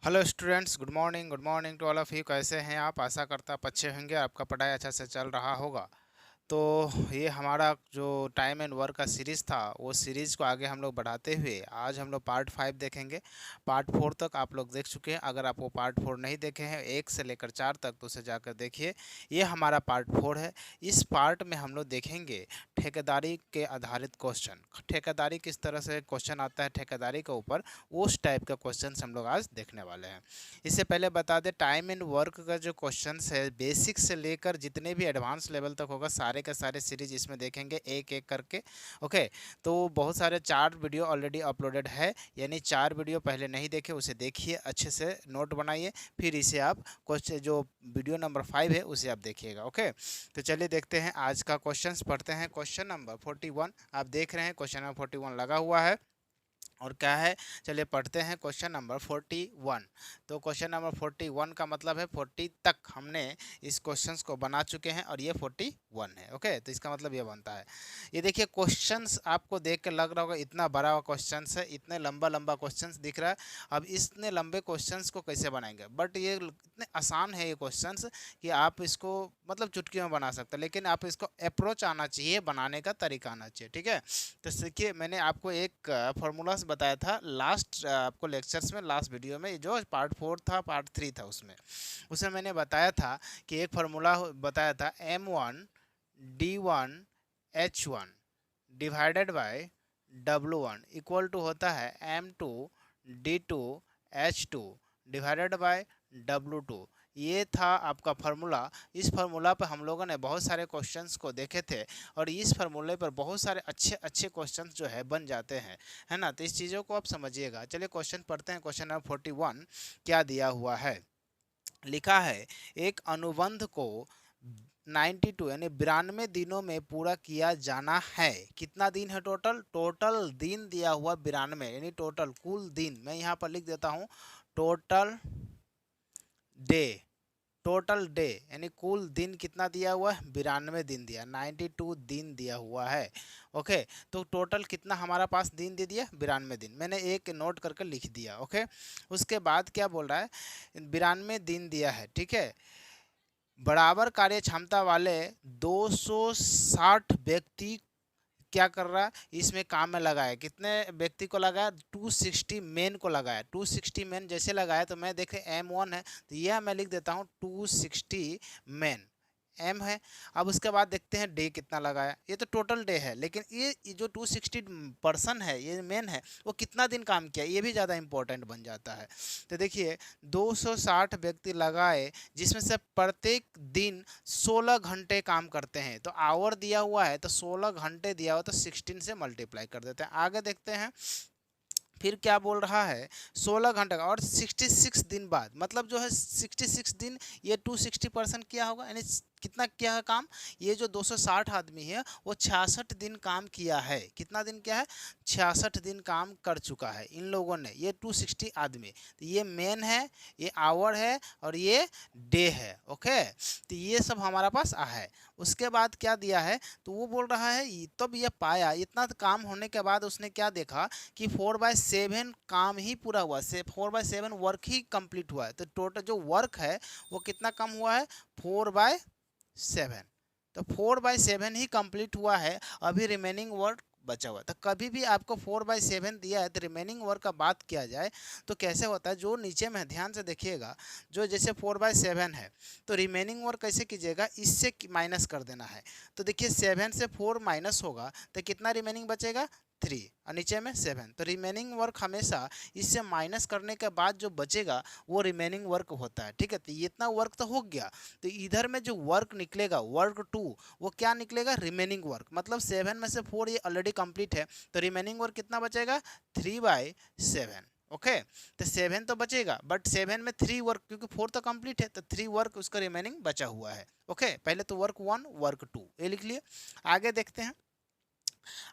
Hello students, good morning to all of you. कैसे हैं आप? आशा करता आप अच्छे होंगे, आपका पढ़ाई अच्छा से चल रहा होगा। तो ये हमारा जो टाइम एंड वर्क का सीरीज़ था, वो सीरीज़ को आगे हम लोग बढ़ाते हुए आज हम लोग पार्ट 5 देखेंगे। पार्ट 4 तक आप लोग देख चुके हैं। अगर आप वो पार्ट 4 नहीं देखे हैं 1 से लेकर 4 तक, तो उसे जाकर देखिए। ये हमारा पार्ट 4 है। इस पार्ट में हम लोग देखेंगे ठेकेदारी के आधारित क्वेश्चन। ठेकेदारी किस तरह से क्वेश्चन आता है ठेकेदारी के ऊपर, उस टाइप का क्वेश्चन हम लोग आज देखने वाले हैं। इससे पहले बता दें, टाइम एंड वर्क का जो क्वेश्चन है बेसिक से लेकर जितने भी एडवांस लेवल तक होगा, सारे के सारे सीरीज इसमें देखेंगे एक एक करके। ओके, तो बहुत सारे 4 वीडियो ऑलरेडी अपलोडेड है, यानी 4 वीडियो पहले नहीं देखे उसे देखिए, अच्छे से नोट बनाइए, फिर इसे आप क्वेश्चन जो वीडियो नंबर 5 है उसे आप देखिएगा। ओके, तो चलिए देखते हैं आज का क्वेश्चन पढ़ते हैं। क्वेश्चन नंबर 41 आप देख रहे हैं, क्वेश्चन नंबर 41 लगा हुआ है और क्या है, चलिए पढ़ते हैं क्वेश्चन नंबर 41। तो क्वेश्चन नंबर 41 का मतलब है 40 तक हमने इस क्वेश्चंस को बना चुके हैं और ये 41 है। ओके, तो इसका मतलब ये बनता है, ये देखिए क्वेश्चंस आपको देख के लग रहा होगा इतना बड़ा क्वेश्चंस है, इतने लंबा लंबा क्वेश्चंस दिख रहा है। अब इतने लंबे क्वेश्चंस को कैसे बनाएंगे, बट ये इतने आसान है ये क्वेश्चंस कि आप इसको मतलब चुटकी में बना सकते हैं, लेकिन आप इसको अप्रोच आना चाहिए, बनाने का तरीका आना चाहिए। ठीक है, तो देखिए मैंने आपको एक फार्मूला बताया था लास्ट आपको लेक्चर्स में, लास्ट वीडियो में, जो पार्ट 4 था पार्ट 3 था उसमें मैंने बताया था कि एक फार्मूला बताया था M1D1H1 divided by W1 equal to होता है M2D2H2 डिवाइडेड बाय W2। ये था आपका फार्मूला। इस फार्मूला पर हम लोगों ने बहुत सारे क्वेश्चंस को देखे थे और इस फार्मूले पर बहुत सारे अच्छे अच्छे क्वेश्चंस जो है बन जाते हैं, है ना। तो इस चीज़ों को आप समझिएगा। चलिए क्वेश्चन पढ़ते हैं। क्वेश्चन नंबर 41 क्या दिया हुआ है, लिखा है एक अनुबंध को 92 यानी 92 दिनों में पूरा किया जाना है। कितना दिन है टोटल? टोटल दिन दिया हुआ 92, यानी टोटल कुल दिन। मैं यहाँ पर लिख देता हूँ टोटल डे। टोटल डे यानी कुल दिन कितना दिया हुआ है? 92 दिन दिया, 92 दिन दिया हुआ है। ओके, तो टोटल कितना हमारा पास दिन दे दिया? 92 दिन। मैंने एक नोट करके लिख दिया। ओके, उसके बाद क्या बोल रहा है? 92 दिन दिया है, ठीक है। बराबर कार्य क्षमता वाले 260 व्यक्ति क्या कर रहा है, इसमें काम में लगाया। कितने व्यक्ति को लगाया? 260 मैन को लगाया। 260 मैन जैसे लगाया तो मैं देखे M1 है, तो यह मैं लिख देता हूँ 260 मैन, एम है। अब उसके बाद देखते हैं डे कितना लगाया। ये तो टोटल डे है, लेकिन ये जो 260 पर्सन है, ये मेन है, वो कितना दिन काम किया, ये भी ज़्यादा इंपॉर्टेंट बन जाता है। तो देखिए 260 व्यक्ति लगाए, जिसमें से प्रत्येक दिन 16 घंटे काम करते हैं। तो आवर दिया हुआ है तो 16 घंटे दिया हुआ, तो 16 से मल्टीप्लाई कर देते हैं। आगे देखते हैं फिर क्या बोल रहा है, 16 घंटे का और 66 दिन बाद, मतलब जो है 66 दिन ये 260% किया होगा, यानी कितना किया है काम? ये जो 260 आदमी है वो 66 दिन काम किया है। कितना दिन किया है? 66 दिन काम कर चुका है इन लोगों ने, ये 260 आदमी। तो ये मेन है, ये आवर है और ये डे है। ओके, तो ये सब हमारा पास है। उसके बाद क्या दिया है, तो वो बोल रहा है तब ये पाया, इतना काम होने के बाद उसने क्या देखा कि 4/7 काम ही पूरा हुआ, 4/7 वर्क ही कंप्लीट हुआ है। तो टोटल जो वर्क है वो कितना कम हुआ है? 4/7। तो 4/7 ही कंप्लीट हुआ है, अभी रिमेनिंग वर्क बचा हुआ है। तो कभी भी आपको 4/7 दिया है तो रिमेनिंग वर्क का बात किया जाए तो कैसे होता है, जो नीचे में ध्यान से देखिएगा, जो जैसे 4/7 है तो रिमेनिंग वर्क कैसे कीजिएगा, इससे माइनस कर देना है। तो देखिए 7 से 4 माइनस होगा तो कितना रिमेनिंग बचेगा? 3 और नीचे में 7। तो रिमेनिंग वर्क हमेशा इससे माइनस करने के बाद जो बचेगा वो रिमेनिंग वर्क होता है। ठीक है, तो इतना वर्क तो हो गया। तो इधर में जो वर्क निकलेगा वर्क 2, वो क्या निकलेगा? Remaining work. मतलब 7 में से 4 ये ऑलरेडी कंप्लीट है, तो रिमेनिंग वर्क कितना बचेगा? 3/7। ओके, तो 7 तो बचेगा, बट 7 में 3 वर्क, क्योंकि 4 तो कंप्लीट है, तो 3 वर्क उसका रिमेनिंग बचा हुआ है। ओके, पहले तो वर्क 1 वर्क 2 ये लिख लिए। आगे देखते हैं,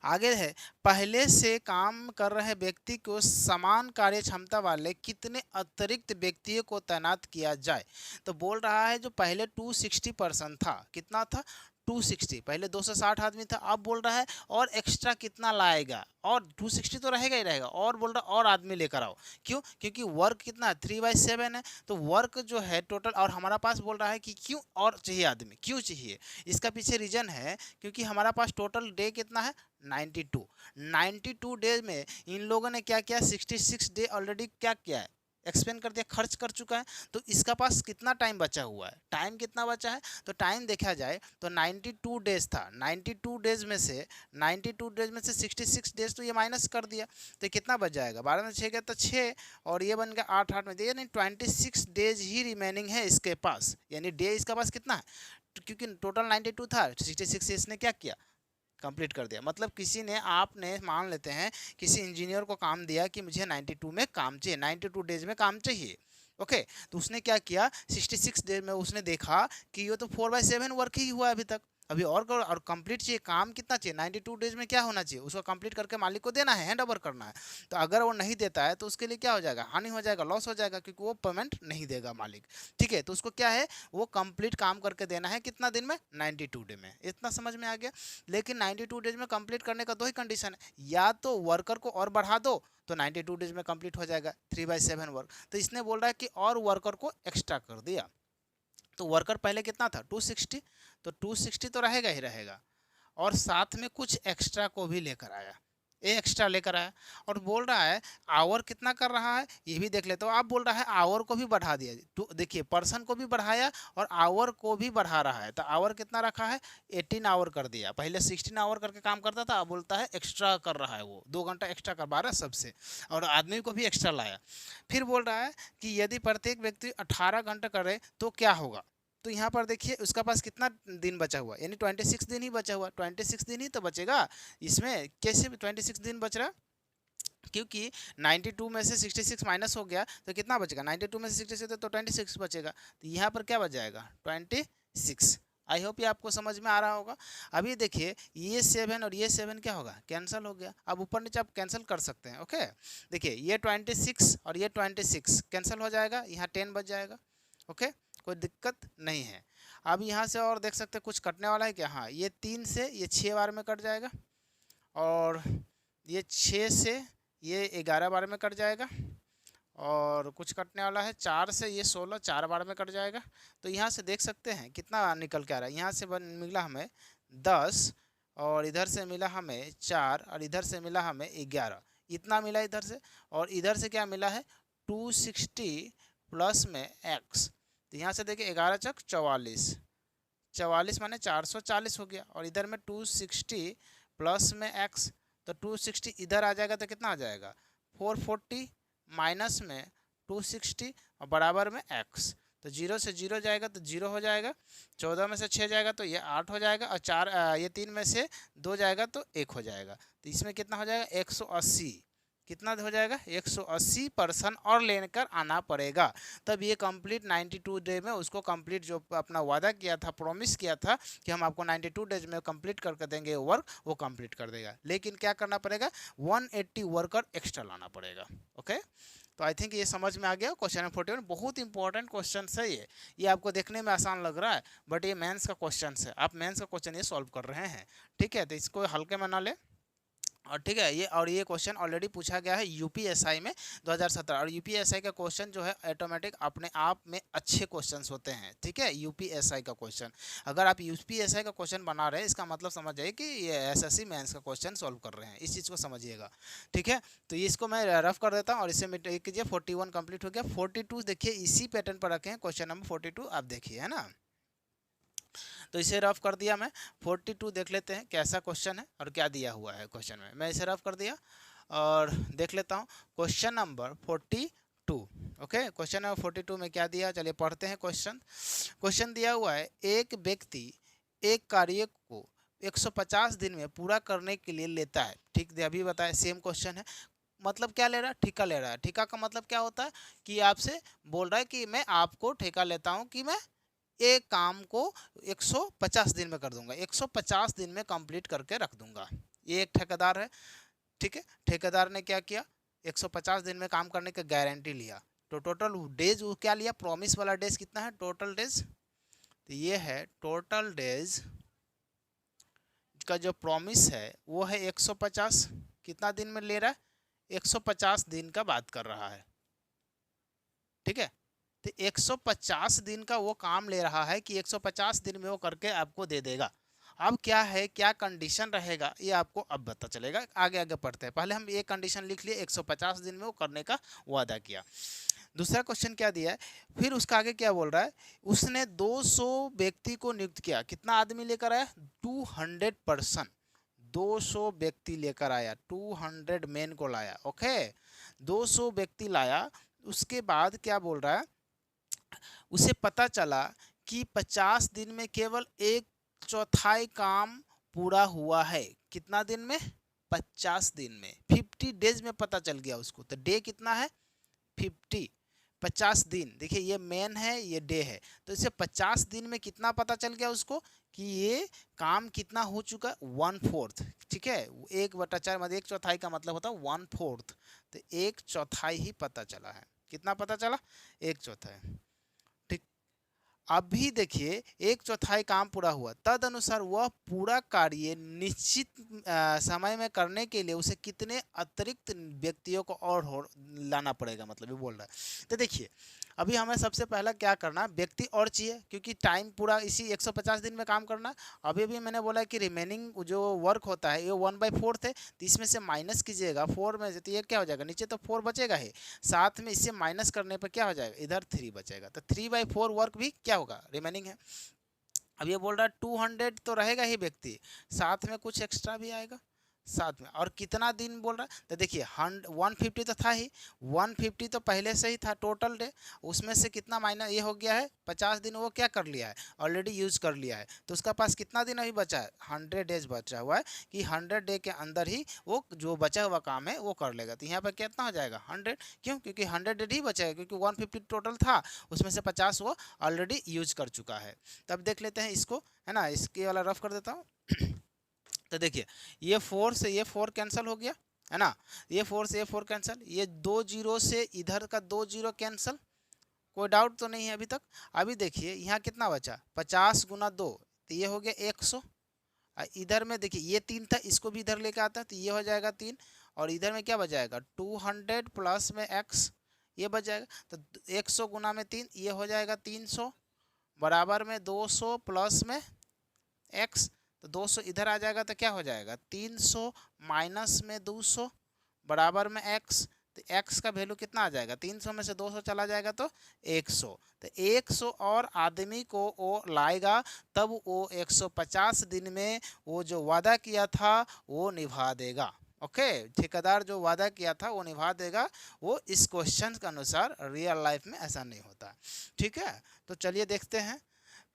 आगे है पहले से काम कर रहे व्यक्ति को समान कार्य क्षमता वाले कितने अतिरिक्त व्यक्तियों को तैनात किया जाए। तो बोल रहा है जो पहले 260 पर्सन था, कितना था? 260, पहले 260 आदमी था, अब बोल रहा है और एक्स्ट्रा कितना लाएगा, और 260 तो रहेगा ही रहेगा, और बोल रहा और आदमी लेकर आओ। क्यों? क्योंकि वर्क कितना 3/7 है, तो वर्क जो है टोटल, और हमारा पास बोल रहा है कि क्यों और चाहिए आदमी, क्यों चाहिए, इसका पीछे रीजन है क्योंकि हमारा पास टोटल डे कितना है 92 डेज में इन लोगों ने क्या किया, 66 डे ऑलरेडी क्या किया है, एक्सपेंड कर दिया, खर्च कर चुका है। तो इसका पास कितना टाइम बचा हुआ है, टाइम कितना बचा है, तो टाइम देखा जाए तो 92 डेज था, 92 डेज में से 66 डेज तो ये माइनस कर दिया, तो कितना बच जाएगा, 12 में 6 गया तो 6, और ये बन गया 8 8 में, तो यानी 26 डेज ही रिमेनिंग है इसके पास, यानी डे इसका पास कितना है, क्योंकि टोटल 92 था, 66 इसने क्या किया, कंप्लीट कर दिया। मतलब किसी ने, आपने मान लेते हैं किसी इंजीनियर को काम दिया कि मुझे 92 में काम चाहिए, 92 डेज में काम चाहिए, ओके, तो उसने क्या किया, 66 डेज में उसने देखा कि ये तो 4/7 वर्क ही हुआ अभी तक, अभी और कंप्लीट चाहिए, काम कितना चाहिए, 92 डेज में क्या होना चाहिए, उसको कंप्लीट करके मालिक को देना है, हैंड ओवर करना है। तो अगर वो नहीं देता है तो उसके लिए क्या हो जाएगा, हानि हो जाएगा, लॉस हो जाएगा, क्योंकि वो पेमेंट नहीं देगा मालिक। ठीक है, तो उसको क्या है, वो कंप्लीट काम करके देना है, कितना दिन में, 92 डे में। इतना समझ में आ गया। लेकिन 92 डेज में कंप्लीट करने का दो ही कंडीशन है, या तो वर्कर को और बढ़ा दो तो 92 डेज में कंप्लीट हो जाएगा 3/7 वर्क, तो इसने बोल रहा है कि और वर्कर को एक्स्ट्रा कर दिया। तो वर्कर पहले कितना था 260, तो 260 तो रहेगा ही रहेगा, और साथ में कुछ एक्स्ट्रा को भी लेकर आया, ये एक्स्ट्रा लेकर आया, और बोल रहा है आवर कितना कर रहा है, ये भी देख लेते हो। आप बोल रहा है आवर को भी बढ़ा दिया, तो देखिए पर्सन को भी बढ़ाया और आवर को भी बढ़ा रहा है, तो आवर कितना रखा है, 18 आवर कर दिया, पहले 16 आवर करके काम करता था, अब बोलता है एक्स्ट्रा कर रहा है, वो 2 घंटा एक्स्ट्रा करवा रहा है सबसे, और आदमी को भी एक्स्ट्रा लाया। फिर बोल रहा है कि यदि प्रत्येक व्यक्ति 18 घंटा करे तो क्या होगा, तो यहाँ पर देखिए उसका पास कितना दिन बचा हुआ, यानी 26 दिन ही बचा हुआ, 26 दिन ही तो बचेगा इसमें, कैसे 26 दिन बच रहा, क्योंकि 92 में से 66 माइनस हो गया तो कितना बचेगा, 92 में से 66 तो 26 बचेगा, तो यहाँ पर क्या बच जाएगा 26। आई होप ये आपको समझ में आ रहा होगा। अभी देखिए ये 7 और ये 7 क्या होगा, कैंसिल हो गया, अब ऊपर नीचे आप कैंसिल कर सकते हैं, ओके। देखिए ये 26 और ये 26 कैंसिल हो जाएगा, यहाँ 10 बच जाएगा, ओके, कोई दिक्कत नहीं है। अब यहाँ से और देख सकते हैं कुछ कटने वाला है क्या, हाँ ये 3 से ये 6 बार में कट जाएगा, और ये 6 से ये 11 बार में कट जाएगा, और कुछ कटने वाला है 4 से ये 16 4 बार में कट जाएगा। तो यहाँ से देख सकते हैं कितना निकल के आ रहा है, यहाँ से मिला हमें 10, और इधर से मिला हमें 4, और इधर से मिला हमें 11, इतना मिला इधर से, और इधर से क्या मिला है 260 प्लस में x, तो यहाँ से देखिए 11 चक 44, 44 माने 440 हो गया, और इधर में 260 प्लस में x, तो 260 इधर आ जाएगा तो कितना आ जाएगा 440 माइनस में 260 और बराबर में x, तो 0 से 0 जाएगा तो 0 हो जाएगा, 14 में से 6 जाएगा तो ये 8 हो जाएगा, और 4 ये 3 में से 2 जाएगा तो 1 हो जाएगा, तो इसमें कितना हो जाएगा 180, कितना हो जाएगा 180 पर्सन और लेकर आना पड़ेगा, तब ये कंप्लीट 92 डे में उसको कंप्लीट जो अपना वादा किया था, प्रॉमिस किया था कि हम आपको 92 डेज में कंप्लीट करके देंगे वर्क, वो कंप्लीट कर देगा। लेकिन क्या करना पड़ेगा 180 वर्कर एक्स्ट्रा लाना पड़ेगा, ओके। तो आई थिंक ये समझ में आ गया। क्वेश्चन नंबर 41 बहुत इंपॉर्टेंट क्वेश्चन है ये आपको देखने में आसान लग रहा है, बट ये मेंस का क्वेश्चन है, आप मेंस का क्वेश्चन ये सॉल्व कर रहे हैं, ठीक है, तो इसको हल्के में ना ले, और ठीक है, ये क्वेश्चन ऑलरेडी पूछा गया है यूपीएसआई में 2017, और यूपीएसआई का क्वेश्चन जो है ऑटोमेटिक अपने आप में अच्छे क्वेश्चंस होते हैं, ठीक है। यूपीएसआई का क्वेश्चन, अगर आप यूपीएसआई का क्वेश्चन बना रहे हैं इसका मतलब समझ जाइए कि ये एसएससी मेंस का क्वेश्चन सॉल्व कर रहे हैं, इस चीज़ को समझिएगा, ठीक है। तो इसको मैं रफ कर देता हूँ और इससे एक कीजिए 41 कंप्लीट हो गया। 42 देखिए इसी पैटर्न पर रखे हैं, क्वेश्चन नंबर 42 आप देखिए, है ना, तो इसे रफ कर दिया मैं। 42 देख लेते हैं कैसा क्वेश्चन है और क्या दिया हुआ है क्वेश्चन में, मैं इसे रफ कर दिया और देख लेता हूँ question number 42, okay. Question number 42 में क्या दिया, चलिए पढ़ते हैं क्वेश्चन। क्वेश्चन दिया हुआ है एक व्यक्ति एक कार्य को 150 दिन में पूरा करने के लिए लेता है, ठीक है, अभी बताया सेम क्वेश्चन है। मतलब क्या ले रहा है, ठेका ले रहा है। ठेका का मतलब क्या होता है कि आपसे बोल रहा है कि मैं आपको ठेका लेता हूँ कि मैं एक काम को 150 दिन में कर दूंगा, 150 दिन में कंप्लीट करके रख दूंगा। ये एक ठेकेदार है, ठीक है। ठेकेदार ने क्या किया 150 दिन में काम करने की गारंटी लिया, तो टोटल डेज वो क्या लिया, प्रॉमिस वाला डेज कितना है, टोटल डेज, तो ये है टोटल डेज उसका जो प्रॉमिस है वो है 150। कितना दिन में ले रहा है? 150 दिन का बात कर रहा है, ठीक है। तो 150 दिन का वो काम ले रहा है कि 150 दिन में वो करके आपको दे देगा। अब क्या है, क्या कंडीशन रहेगा ये आपको अब पता चलेगा। आगे आगे पढ़ते हैं। पहले हम ये कंडीशन लिख लिए, 150 दिन में वो करने का वादा किया। दूसरा क्वेश्चन क्या दिया है, फिर उसका आगे क्या बोल रहा है, उसने 200 व्यक्ति को नियुक्त किया। कितना आदमी लेकर आया? 200 पर्सन, 200 व्यक्ति लेकर आया, 200 मैन को लाया। ओके, 200 व्यक्ति लाया। उसके बाद क्या बोल रहा है, उसे पता चला कि 50 दिन में केवल 1/4 काम पूरा हुआ है। कितना दिन में? 50 दिन में, 50 डेज में पता चल गया उसको। तो डे कितना है? 50, 50 दिन। देखिए ये मेन है, ये डे है। तो इसे 50 दिन में कितना पता चल गया उसको कि ये काम कितना हो चुका है? 1/4, ठीक है। 1/4 मतलब 1/4 का मतलब होता है 1/4। तो 1/4 ही पता चला है। कितना पता चला? 1/4, ठीक। अभी देखिए 1/4 काम पूरा हुआ, तद अनुसार वह पूरा कार्य निश्चित समय में करने के लिए उसे कितने अतिरिक्त व्यक्तियों को और लाना पड़ेगा, मतलब ये बोल रहा है। तो देखिए अभी हमें सबसे पहला क्या करना, व्यक्ति और चाहिए, क्योंकि टाइम पूरा इसी 150 दिन में काम करना। अभी भी मैंने बोला कि रिमेनिंग जो वर्क होता है ये 1/4 है, तो इसमें से माइनस कीजिएगा 4 में से, तो ये क्या हो जाएगा, नीचे तो 4 बचेगा ही, साथ में इससे माइनस करने पर क्या हो जाएगा, इधर 3 बचेगा। तो 3/4 वर्क भी क्या होगा, रिमेनिंग है। अब ये बोल रहा है 200 तो रहेगा ही व्यक्ति, साथ में कुछ एक्स्ट्रा भी आएगा साथ में। और कितना दिन बोल रहा है, तो देखिए 150 तो था ही, 150 तो पहले से ही था टोटल डे, उसमें से कितना माइनस ये हो गया है 50 दिन, वो क्या कर लिया है, ऑलरेडी यूज कर लिया है। तो उसका पास कितना दिन अभी बचा है, 100 डेज बचा हुआ है, कि 100 डे के अंदर ही वो जो बचा हुआ काम है वो कर लेगा। तो यहाँ पर कितना हो जाएगा 100, क्यों, क्योंकि 100 डेज ही बचा है, क्योंकि 150 टोटल था, उसमें से 50 वो ऑलरेडी यूज कर चुका है। तब देख लेते हैं इसको, है ना, इसके वाला रफ कर देता हूँ। तो देखिए ये 4 से ये 4 कैंसिल हो गया, है ना, ये 4 से ये 4 कैंसिल, ये 2 जीरो से इधर का 2 जीरो कैंसिल, कोई डाउट तो नहीं है अभी तक। अभी देखिए यहाँ कितना बचा, 50 गुना 2, तो ये हो गया 100। इधर में देखिए ये 3 था, इसको भी इधर लेके आता है तो ये हो जाएगा 3, और इधर में क्या बच जाएगा 200 प्लस में x, ये बच जाएगा। तो 100 गुना में 3, ये हो जाएगा 300, बराबर में 200 प्लस में x, तो 200 इधर आ जाएगा तो क्या हो जाएगा 300 माइनस में 200 बराबर में x। तो x का वैल्यू कितना आ जाएगा, 300 में से 200 चला जाएगा तो 100। तो 100 और आदमी को वो लाएगा, तब वो 150 दिन में वो जो वादा किया था वो निभा देगा। ओके, ठेकेदार जो वादा किया था वो निभा देगा। वो इस क्वेश्चन के अनुसार रियल लाइफ में ऐसा नहीं होता, ठीक है। तो चलिए देखते हैं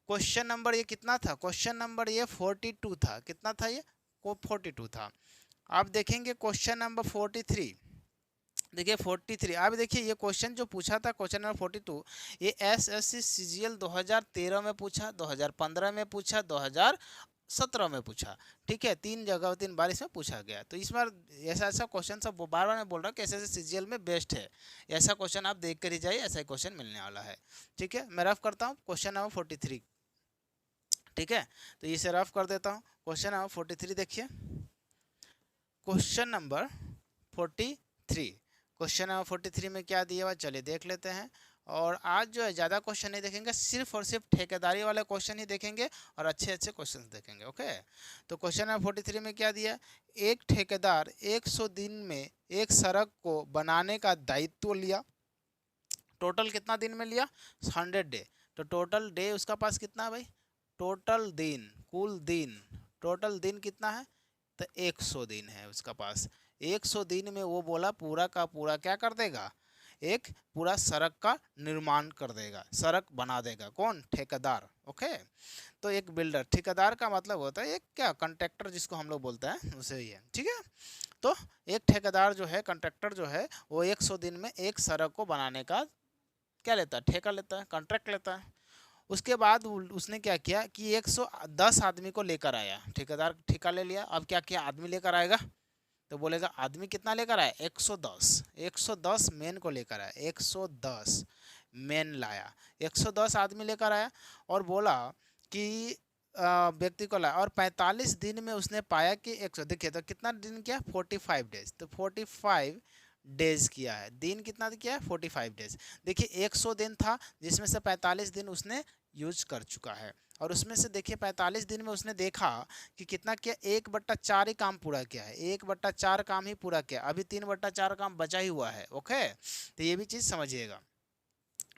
क्वेश्चन नंबर ये कितना था, क्वेश्चन नंबर ये 42 था। कितना था ये, 42 था। आप देखेंगे क्वेश्चन नंबर 43, देखिए 43। अब देखिए ये क्वेश्चन जो पूछा था क्वेश्चन नंबर 42, ये एसएससी सीजीएल 2013 में पूछा, 2015 में पूछा, 2017 में पूछा, ठीक है। 3 जगह 3 बार इसमें पूछा गया। तो इस बार ऐसा ऐसा क्वेश्चन सब बार बार मैं बोल रहा हूँ कि एसएससी सीजीएल में बेस्ट है, ऐसा क्वेश्चन आप देख कर ही जाइए, ऐसा क्वेश्चन मिलने वाला है, ठीक है। मैं रफ करता हूँ क्वेश्चन नंबर 43, ठीक है। तो इसे रफ कर देता हूँ। क्वेश्चन नंबर 43 देखिए, क्वेश्चन नंबर 43, क्वेश्चन नंबर 43 में क्या दिया हुआ चलिए देख लेते हैं। और आज जो है ज़्यादा क्वेश्चन नहीं देखेंगे, सिर्फ और सिर्फ ठेकेदारी वाले क्वेश्चन ही देखेंगे और अच्छे अच्छे क्वेश्चन देखेंगे। ओके, तो क्वेश्चन नंबर 43 में क्या दिया, एक ठेकेदार 100 दिन में एक सड़क को बनाने का दायित्व लिया। टोटल कितना दिन में लिया, 100 डे। तो टोटल डे उसका पास कितना है भाई, टोटल दिन, कुल दिन, टोटल दिन कितना है, तो 100 दिन है उसका पास। 100 दिन में वो बोला पूरा का पूरा क्या कर देगा, एक पूरा सड़क का निर्माण कर देगा, सड़क बना देगा। कौन, ठेकेदार। ओके, तो एक बिल्डर, ठेकेदार का मतलब होता है एक क्या, कॉन्ट्रैक्टर जिसको हम लोग बोलते हैं उसे ही है, ठीक है। तो एक ठेकेदार जो है, कॉन्ट्रैक्टर जो है, वो 100 दिन में एक सड़क को बनाने का क्या लेता है, ठेका लेता है, कॉन्ट्रैक्ट लेता है। उसके बाद उसने क्या किया कि 110 आदमी को लेकर आया, ठेकेदार ठेका ले लिया। अब क्या किया, आदमी लेकर आएगा, तो बोलेगा आदमी कितना लेकर आया, 110, 110 मेन को लेकर आया, 110 मेन लाया, 110 आदमी लेकर आया और बोला कि व्यक्ति को लाया और 45 दिन में उसने पाया कि 100, देखिए तो कितना दिन किया, 45 डेज, तो 45 डेज किया है, दिन कितना किया है, 45 डेज। देखिए 100 दिन था जिसमें से 45 दिन उसने यूज कर चुका है, और उसमें से देखिए 45 दिन में उसने देखा कि कितना किया, 1/4 ही काम पूरा किया है, 1/4 काम ही पूरा किया, अभी 3/4 काम बचा ही हुआ है। ओके, तो ये भी चीज़ समझिएगा।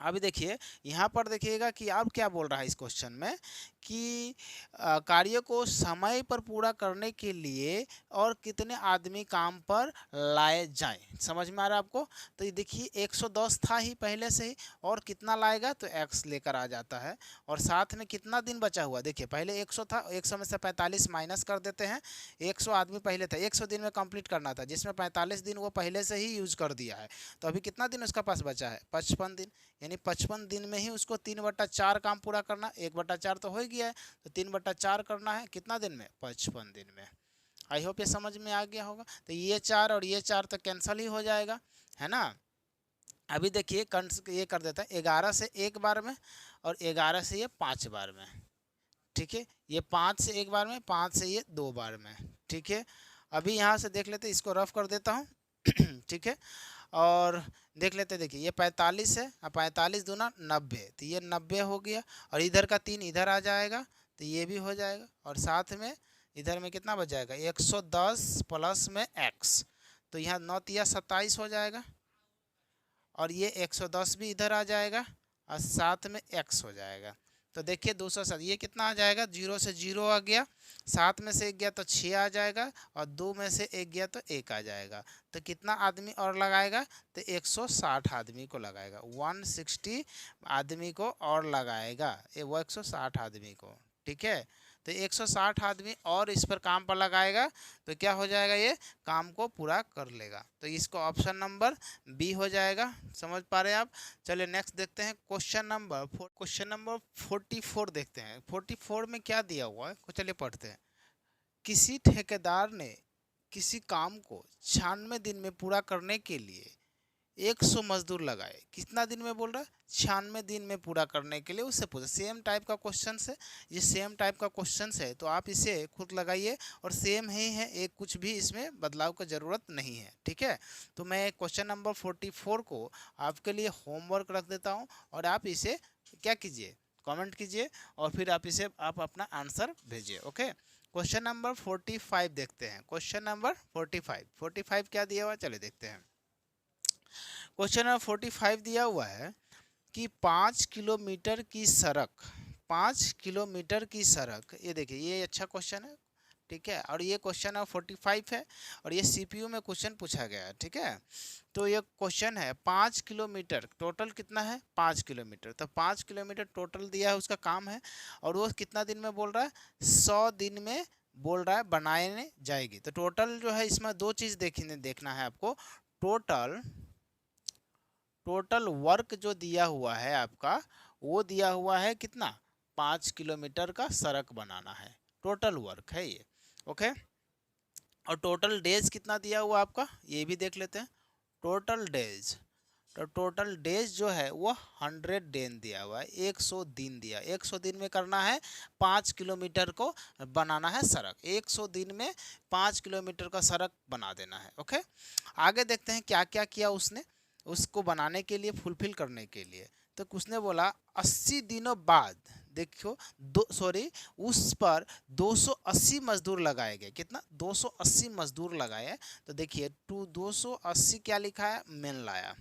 अभी देखिए यहाँ पर देखिएगा कि अब क्या बोल रहा है इस क्वेश्चन में कि कार्य को समय पर पूरा करने के लिए और कितने आदमी काम पर लाए जाएं। समझ में आ रहा है आपको? तो ये देखिए 110 था ही पहले से ही, और कितना लाएगा तो x लेकर आ जाता है, और साथ में कितना दिन बचा हुआ, देखिए पहले 100 था, 100 में से 45 माइनस कर देते हैं, 100 आदमी पहले था, 100 दिन में कंप्लीट करना था, जिसमें 45 दिन वो पहले से ही यूज कर दिया है, तो अभी कितना दिन उसका पास बचा है, 55 दिन, यानी 55 दिन में ही उसको 3/4 काम पूरा करना, 1/4 तो हो ही गया है, तो 3/4 करना है कितना दिन में, 55 दिन में। आई होप ये समझ में आ गया होगा। तो ये 4 और ये 4 तो कैंसिल ही हो जाएगा, है ना। अभी देखिए ये कर देता है 11 से एक बार में, और 11 से ये 5 बार में, ठीक है, ये 5 से एक बार में, 5 से ये 2 बार में, ठीक है। अभी यहाँ से देख लेते, इसको रफ कर देता हूँ ठीक है, और देख लेते, देखिए ये 45 है, 45 दूना 90, तो ये 90 हो गया, और इधर का 3 इधर आ जाएगा, तो ये भी हो जाएगा, और साथ में इधर में कितना बच जाएगा, 110 प्लस में x, तो यहाँ 9 तिया 27 हो जाएगा, और ये 110 भी इधर आ जाएगा, और साथ में x हो जाएगा। तो देखिए 207, ये कितना आ जाएगा, 0 से 0 आ गया, 7 में से 1 गया तो 6 आ जाएगा, और 2 में से 1 गया तो 1 आ जाएगा। तो कितना आदमी और लगाएगा, तो 160 आदमी को लगाएगा, 160 आदमी को और लगाएगा, ये वो 160 आदमी को, ठीक है। तो 160 आदमी और इस पर काम पर लगाएगा, तो क्या हो जाएगा, ये काम को पूरा कर लेगा। तो इसको ऑप्शन नंबर बी हो जाएगा। समझ पा रहे हैं आप? चलिए नेक्स्ट देखते हैं क्वेश्चन नंबर 44 देखते हैं। 44 में क्या दिया हुआ है, चलिए पढ़ते हैं। किसी ठेकेदार ने किसी काम को 96 दिन में पूरा करने के लिए 100 मजदूर लगाए, कितना दिन में बोल रहा है, 96 दिन में पूरा करने के लिए। उससे पूछा, सेम टाइप का क्वेश्चन है, ये सेम टाइप का क्वेश्चन है, तो आप इसे खुद लगाइए, और सेम ही है, एक कुछ भी इसमें बदलाव की ज़रूरत नहीं है, ठीक है। तो मैं क्वेश्चन नंबर 44 को आपके लिए होमवर्क रख देता हूँ, और आप इसे क्या कीजिए, कमेंट कीजिए, और फिर आप इसे आप अपना आंसर भेजिए। ओके, क्वेश्चन नंबर 45 देखते हैं। क्वेश्चन नंबर 45 क्या दिया हुआ, चले देखते हैं। क्वेश्चन नंबर 45 दिया हुआ है कि 5 किलोमीटर की सड़क, 5 किलोमीटर की सड़क, ये देखिए ये अच्छा क्वेश्चन है, ठीक है, और ये क्वेश्चन नंबर 45 है, और ये सीपीयू में क्वेश्चन पूछा गया है, ठीक है। तो ये क्वेश्चन है 5 किलोमीटर, टोटल कितना है, 5 किलोमीटर, तो 5 किलोमीटर टोटल दिया है, उसका काम है, और वो कितना दिन में बोल रहा है, 100 दिन में बोल रहा है बनाने जाएगी। तो टोटल जो है इसमें दो चीज़ देखना है आपको, टोटल वर्क जो दिया हुआ है आपका, वो दिया हुआ है कितना, 5 किलोमीटर का सड़क बनाना है, टोटल वर्क है ये। ओके, और टोटल डेज कितना दिया हुआ आपका, ये भी देख लेते हैं। टोटल डेज, तो टोटल डेज जो है वो 100 दिन दिया हुआ है, 100 दिन दिया, 100 दिन में करना है 5 किलोमीटर को बनाना है सड़क, 100 दिन में 5 किलोमीटर का सड़क बना देना है। ओके, आगे देखते हैं क्या क्या किया उसने उसको बनाने के लिए, फुलफिल करने के लिए। तो उसने बोला 80 दिनों बाद, देखो उस पर 280 मजदूर लगाए गए, कितना, 280 मजदूर लगाए। तो देखिए 280 क्या लिखा है, मेन लाया,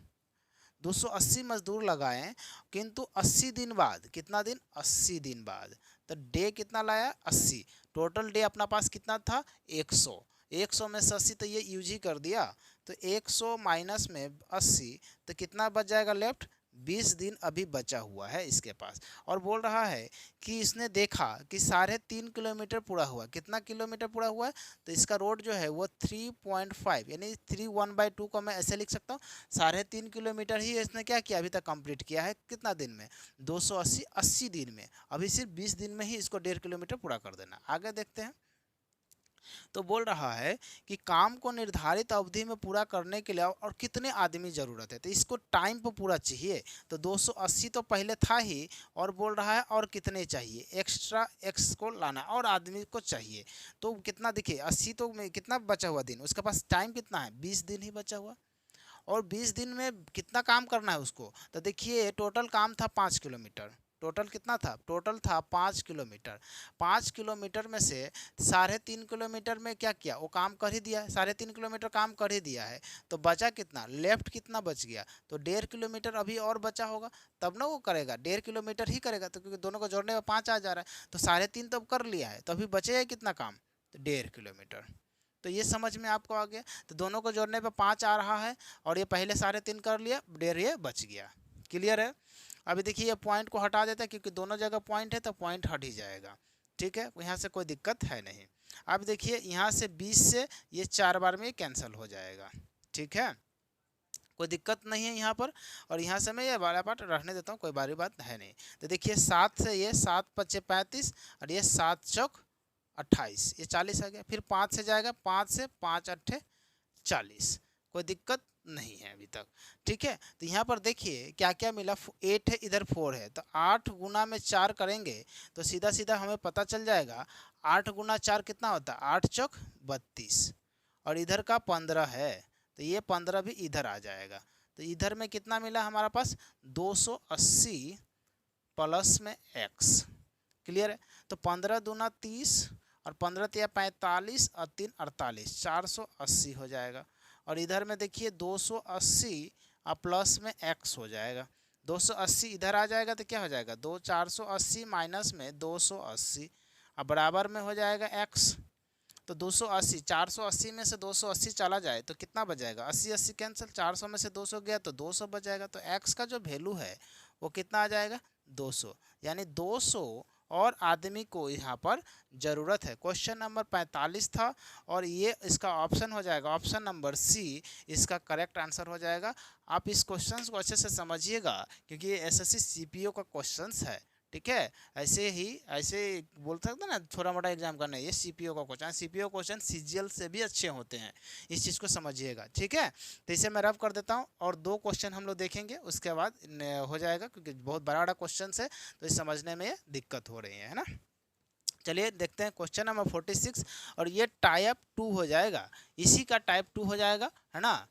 280 मजदूर लगाए, किंतु 80 दिन बाद, कितना दिन, 80 दिन बाद, तो डे कितना लाया, 80, टोटल डे अपना पास कितना था, 100, 100 में से 80 तो ये यूज ही कर दिया, तो 100 माइनस में 80, तो कितना बच जाएगा लेफ्ट, 20 दिन अभी बचा हुआ है इसके पास। और बोल रहा है कि इसने देखा कि 3.5 किलोमीटर पूरा हुआ, कितना किलोमीटर पूरा हुआ है, तो इसका रोड जो है वो 3.5, यानी 3/1/2 को मैं ऐसे लिख सकता हूँ, 3.5 किलोमीटर ही इसने क्या किया, अभी तक कंप्लीट किया है, कितना दिन में, 280, 80 दिन में, अभी सिर्फ 20 दिन में ही इसको 1.5 किलोमीटर पूरा कर देना। आगे देखते हैं तो बोल रहा है कि काम को निर्धारित अवधि में पूरा करने के लिए और कितने आदमी ज़रूरत है, तो इसको टाइम पे पूरा चाहिए, तो 280 तो पहले था ही, और बोल रहा है और कितने चाहिए, एक्स्ट्रा एक्स को लाना और आदमी को चाहिए। तो कितना देखिए 80 तो में कितना बचा हुआ दिन, उसके पास टाइम कितना है, 20 दिन ही बचा हुआ, और 20 दिन में कितना काम करना है उसको, तो देखिए टोटल काम था 5 किलोमीटर, टोटल कितना था, टोटल था 5 किलोमीटर। 5 किलोमीटर में से 3.5 किलोमीटर में क्या किया, वो काम कर ही दिया है, 3.5 किलोमीटर काम कर ही दिया है, तो बचा कितना, लेफ्ट कितना बच गया, तो 1.5 किलोमीटर अभी और बचा होगा, तब ना वो करेगा, 1.5 किलोमीटर ही करेगा, तो क्योंकि दोनों को जोड़ने में 5 आ जा रहा है, तो 3.5 तो अब कर लिया है, तो अभी बचेगा कितना काम, तो 1.5 किलोमीटर। तो ये समझ में आपको आ गया, तो दोनों को जोड़ने पे 5 आ रहा है, और ये पहले 3.5 कर लिया, 1.5 ये बच गया। क्लियर है। अभी देखिए ये पॉइंट को हटा देता है, क्योंकि दोनों जगह पॉइंट है तो पॉइंट हट ही जाएगा। ठीक है, यहाँ से कोई दिक्कत है नहीं। अब देखिए यहाँ से 20 से ये 4 बार में कैंसिल हो जाएगा। ठीक है, कोई दिक्कत नहीं है यहाँ पर, और यहाँ से मैं ये वाला पार्ट रखने देता हूँ, कोई बारी बात है नहीं। तो देखिए 7 से ये 7 पच्चे 35, और ये 7 चौक 28, ये 40 आ गया, फिर 5 से जाएगा, 5 से 5 अट्ठे 40, कोई दिक्कत नहीं है अभी तक। ठीक है, तो यहाँ पर देखिए क्या क्या मिला, 8 है, इधर 4 है, तो 8 गुना में 4 करेंगे तो सीधा सीधा हमें पता चल जाएगा 8 गुना 4 कितना होता है, 8 चौक 32, और इधर का 15 है, तो ये 15 भी इधर आ जाएगा, तो इधर में कितना मिला हमारा पास, 280 प्लस में x। क्लियर है, तो 15 दूना 30, और 15 तिया 45, और 3 48, 480 हो जाएगा, और इधर में देखिए 280 और प्लस में x हो जाएगा, 280 इधर आ जाएगा तो क्या हो जाएगा, 480 माइनस में 280, अब बराबर में हो जाएगा x। तो 280, 480 में से 280 चला जाए तो कितना बच जाएगा, 80 80 कैंसिल, 400 में से 200 गया तो 200 बच जाएगा, तो x का जो वैल्यू है वो कितना आ जाएगा, 200, यानी 200 और आदमी को यहाँ पर ज़रूरत है। क्वेश्चन नंबर 45 था, और ये इसका ऑप्शन हो जाएगा, ऑप्शन नंबर सी इसका करेक्ट आंसर हो जाएगा। आप इस क्वेश्चन को अच्छे से समझिएगा, क्योंकि ये एसएससी सीपीओ का क्वेश्चन है। ठीक है, ऐसे बोल सकते हैं ना, थोड़ा मोटा एग्जाम करना है, ये सीपीओ का क्वेश्चन, सीपीओ क्वेश्चन सीजीएल से भी अच्छे होते हैं, इस चीज़ को समझिएगा। ठीक है, तो इसे मैं रब कर देता हूँ, और 2 क्वेश्चन हम लोग देखेंगे, उसके बाद हो जाएगा, क्योंकि बहुत बड़ा बड़ा क्वेश्चन है, तो इस समझने में दिक्कत हो रही है ना। चलिए देखते हैं क्वेश्चन नंबर 46, और ये टाइप 2 हो जाएगा, इसी का टाइप 2 हो जाएगा, है ना।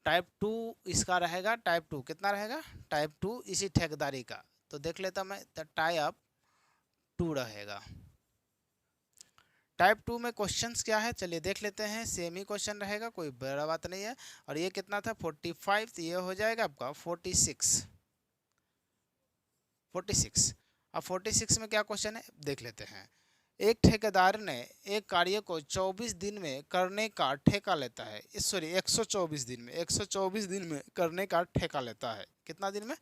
टाइप 2 इसका रहेगा, टाइप 2 कितना रहेगा, टाइप 2 इसी ठेकेदारी का, तो देख लेता मैं, टाइप 2 रहेगा। टाइप 2 में क्वेश्चंस क्या है, चलिए देख लेते हैं, सेम ही क्वेश्चन रहेगा, कोई बड़ा बात नहीं है, और ये कितना था 45, तो ये हो जाएगा आपका 46। अब 46 में क्या क्वेश्चन है देख लेते हैं। एक ठेकेदार ने एक कार्य को 24 दिन में करने का ठेका लेता है, सॉरी 124 दिन में, 124 दिन में करने का ठेका लेता है, कितना दिन में,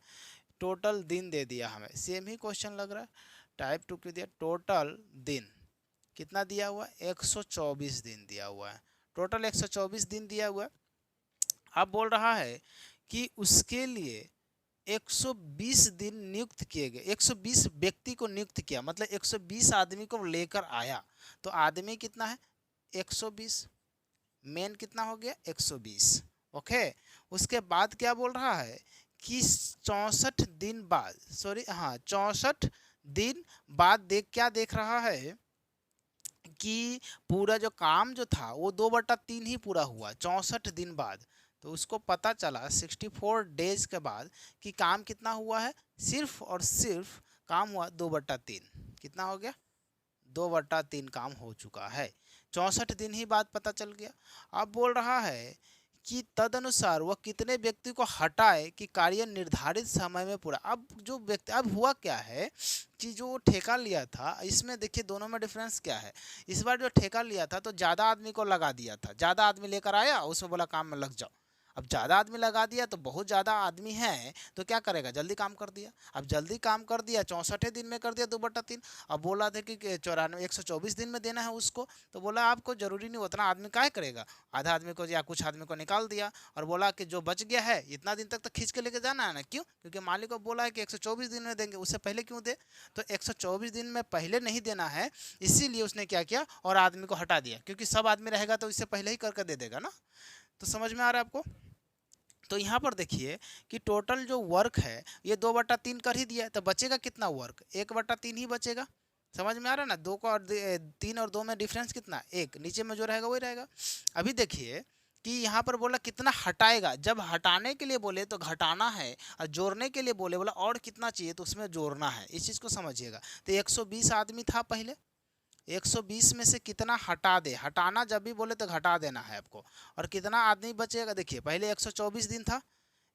टोटल दिन दे दिया हमें, सेम ही क्वेश्चन लग रहा है। टाइप 2 के दिया, टोटल दिन कितना दिया हुआ है, 124 दिन दिया हुआ है, टोटल 124 दिन दिया हुआ है। अब बोल रहा है कि उसके लिए 120 दिन नियुक्त किए गए, 120 व्यक्ति को नियुक्त किया, मतलब 120 आदमी को लेकर आया, तो आदमी कितना है 120, मेन कितना हो गया 120। ओके, उसके बाद क्या बोल रहा है कि 64 दिन बाद, सॉरी हाँ 64 दिन बाद क्या देख रहा है कि पूरा जो काम जो था वो 2/3 ही पूरा हुआ 64 दिन बाद, तो उसको पता चला 64 डेज के बाद कि काम कितना हुआ है, सिर्फ और सिर्फ काम हुआ 2/3, कितना हो गया 2/3 काम हो चुका है, 64 दिन ही बाद पता चल गया। अब बोल रहा है कि तदनुसार वह कितने व्यक्ति को हटाए कि कार्य निर्धारित समय में पूरा। अब जो व्यक्ति, अब हुआ क्या है कि जो ठेका लिया था, इसमें देखिए दोनों में डिफरेंस क्या है, इस बार जो ठेका लिया था तो ज़्यादा आदमी को लगा दिया था, ज़्यादा आदमी लेकर आया, उसमें बोला काम में लग जाओ, अब ज़्यादा आदमी लगा दिया तो बहुत ज़्यादा आदमी है तो क्या करेगा, जल्दी काम कर दिया। अब जल्दी काम कर दिया, 64 दिन में कर दिया 2/3। अब बोला था कि 124 दिन में देना है उसको, तो बोला आपको जरूरी नहीं उतना आदमी क्या करेगा, आधा आदमी को या कुछ आदमी को निकाल दिया और बोला कि जो बच गया है इतना दिन तक तो खींच के लेके जाना है ना। क्यों? क्योंकि मालिक को बोला है कि 124 दिन में देंगे, उससे पहले क्यों दे? तो 124 दिन में पहले नहीं देना है, इसीलिए उसने क्या किया और आदमी को हटा दिया, क्योंकि सब आदमी रहेगा तो इससे पहले ही करके दे देगा ना। तो समझ में आ रहा है आपको? तो यहाँ पर देखिए कि टोटल जो वर्क है ये 2/3 कर ही दिया है, तो बचेगा कितना वर्क, 1/3 ही बचेगा। समझ में आ रहा है ना, 2 का और 3 और 2 में डिफरेंस कितना, 1, नीचे में जो रहेगा वही रहेगा। अभी देखिए कि यहाँ पर बोला कितना हटाएगा, जब हटाने के लिए बोले तो घटाना है और जोड़ने के लिए बोले बोला और कितना चाहिए तो उसमें जोड़ना है, इस चीज़ को समझिएगा। तो 120 आदमी था पहले, 120 में से कितना हटा दे, हटाना जब भी बोले तो घटा देना है आपको। और कितना आदमी बचेगा, देखिए पहले 124 दिन था,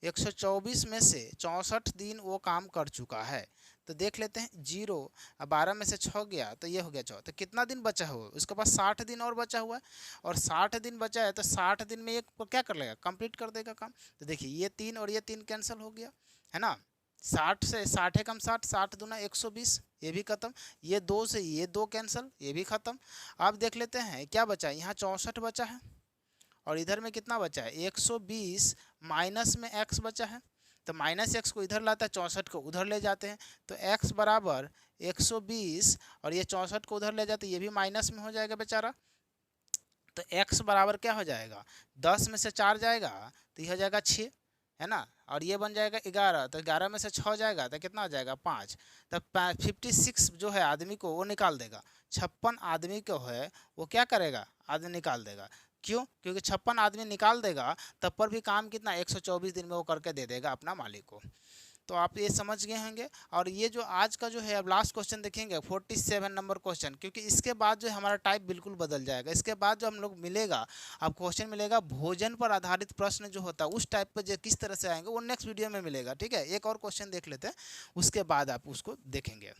124 में से 64 दिन वो काम कर चुका है, तो देख लेते हैं 0। अब 12 में से 6 गया तो ये हो गया 4, तो कितना दिन बचा हुआ है उसके पास, 60 दिन और बचा हुआ है। और 60 दिन बचा है तो 60 दिन में एक क्या कर लेगा, कंप्लीट कर देगा काम। तो देखिए ये 3 और ये 3 कैंसिल हो गया है ना, 60 से 60 कम 60, 60 दूना 120, ये भी खत्म। ये 2 से ये 2 कैंसिल, ये भी खत्म। अब देख लेते हैं क्या बचा है, यहाँ 64 बचा है और इधर में कितना बचा है 120, माइनस में x बचा है, तो माइनस x को इधर लाता है, 64 को उधर ले जाते हैं, तो x बराबर 120 और ये 64 को उधर ले जाते हैं, ये भी माइनस में हो जाएगा बेचारा। तो x बराबर क्या हो जाएगा, 10 में से 4 जाएगा तो ये हो जाएगा 6 है ना, और ये बन जाएगा 11, तो 11 में से 6 जाएगा तो कितना हो जाएगा 5। तब 56 जो है आदमी को वो निकाल देगा, 56 आदमी को है वो क्या करेगा, आदमी निकाल देगा। क्यों? क्योंकि 56 आदमी निकाल देगा तब पर भी काम कितना 124 दिन में वो करके दे देगा अपना मालिक को। तो आप ये समझ गए होंगे। और ये जो आज का जो है अब लास्ट क्वेश्चन देखेंगे 47 नंबर क्वेश्चन, क्योंकि इसके बाद जो है हमारा टाइप बिल्कुल बदल जाएगा। इसके बाद जो हम लोग मिलेगा, अब क्वेश्चन मिलेगा भोजन पर आधारित प्रश्न जो होता है उस टाइप पर जो किस तरह से आएंगे वो नेक्स्ट वीडियो में मिलेगा। ठीक है, एक और क्वेश्चन देख लेते हैं, उसके बाद आप उसको देखेंगे।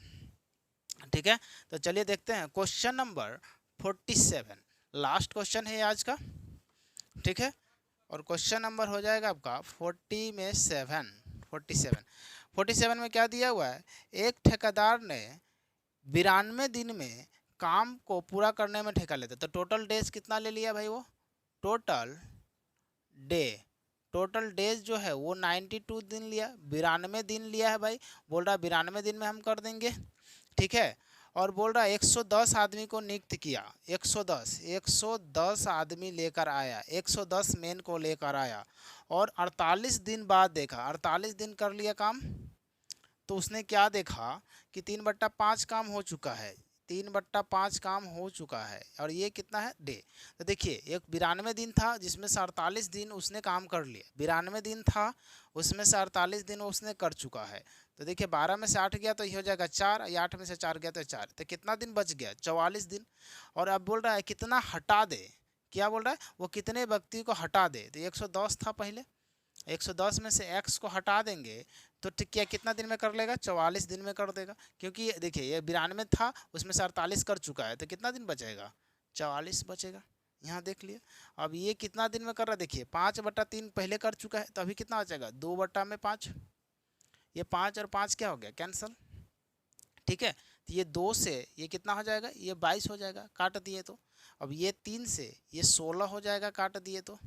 ठीक है, तो चलिए देखते हैं क्वेश्चन नंबर 47, लास्ट क्वेश्चन है आज का। ठीक है, और क्वेश्चन नंबर हो जाएगा आपका 47 में क्या दिया हुआ है, एक ठेकेदार ने 92 दिन में काम को पूरा करने में ठेका लेता, तो टोटल डेज कितना ले लिया भाई, वो टोटल डेज जो है वो 92 दिन लिया, 92 दिन लिया है भाई। बोल रहा 92 दिन में हम कर देंगे। ठीक है, और बोल रहा 110 आदमी को नियुक्त किया, 110 आदमी लेकर आया, 110 मेन को लेकर आया और 48 दिन बाद देखा, 48 दिन कर लिया काम, तो उसने क्या देखा कि 3/5 काम हो चुका है, 3/5 काम हो चुका है और ये कितना है डे। तो देखिए एक 92 दिन था जिसमें से 48 दिन उसने काम कर लिया, 92 दिन था उसमें से 48 दिन उसने कर चुका है। तो देखिए 12 में से 8 गया तो ये हो जाएगा 4, या 8 में से 4 गया तो 4, तो कितना दिन बच गया 44 दिन। और अब बोल रहा है कितना हटा दे, क्या बोल रहा है वो कितने व्यक्ति को हटा दे, तो 110 था पहले, 110 में से x को हटा देंगे तो ठीक क्या कितना दिन में कर लेगा, 44 दिन में कर देगा। क्योंकि देखिए ये 92 था उसमें से 48 कर चुका है, तो कितना दिन बचेगा 44 बचेगा। यहाँ देख लिए अब ये कितना दिन में कर रहा है, देखिए 5/3 पहले कर चुका है, तो अभी कितना बचेगा 2/5, ये 5 और 5 क्या हो गया कैंसल। ठीक है, तो ये 2 से ये कितना हो जाएगा, ये 22 हो जाएगा काट दिए तो। अब ये 3 से ये 16 हो जाएगा काट दिए तो।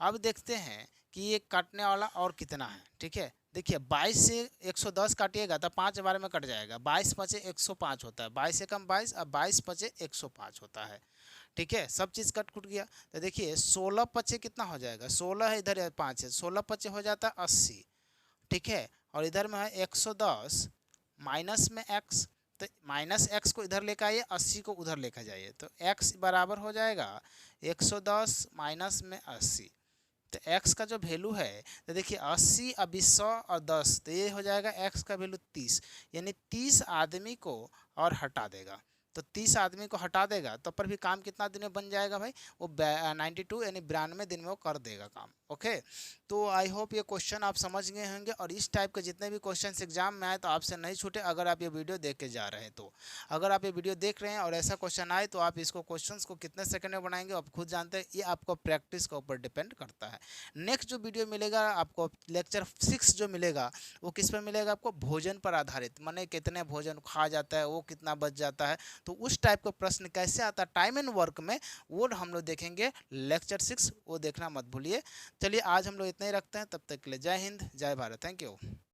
अब देखते हैं कि ये काटने वाला और कितना है। ठीक है, देखिए 22 से 110 काटिएगा तो 5 बार में कट जाएगा, 22 पचे 105 होता है, 22 से कम 22, अब 22 पचे 105 होता है। ठीक है, सब चीज़ कट कुट गया। तो देखिए 16 पचे कितना हो जाएगा, 16 है इधर 5 है, 16 पचे हो जाता है 80। ठीक है, और इधर में है 110 माइनस में x, तो माइनस x को इधर लेकर आइए, 80 को उधर लेकर जाइए, तो x बराबर हो जाएगा 110 माइनस में 80। तो x का जो वैल्यू है तो देखिए 80 अब 100 और 10, तो ये हो जाएगा x का वैल्यू 30, यानी 30 आदमी को और हटा देगा। तो 30 आदमी को हटा देगा तो पर भी काम कितना दिन में बन जाएगा भाई, वो 92 यानी 92 दिन में वो कर देगा काम। ओके। तो आई होप ये क्वेश्चन आप समझ गए होंगे, और इस टाइप के जितने भी क्वेश्चंस एग्जाम में आए तो आपसे नहीं छूटे अगर आप ये वीडियो देख के जा रहे हैं तो। अगर आप ये वीडियो देख रहे हैं और ऐसा क्वेश्चन आए तो आप इसको क्वेश्चंस को कितने सेकंड में बनाएंगे आप खुद जानते हैं, ये आपको प्रैक्टिस के ऊपर डिपेंड करता है। नेक्स्ट जो वीडियो मिलेगा आपको, लेक्चर 6 जो मिलेगा वो किस पर मिलेगा आपको, भोजन पर आधारित, माने कितने भोजन खा जाता है, वो कितना बच जाता है, तो उस टाइप का प्रश्न कैसे आता है टाइम एंड वर्क में, वो हम लोग देखेंगे लेक्चर 6, वो देखना मत भूलिए। चलिए आज हम लोग इतना ही रखते हैं, तब तक के लिए जय हिंद जय भारत, थैंक यू।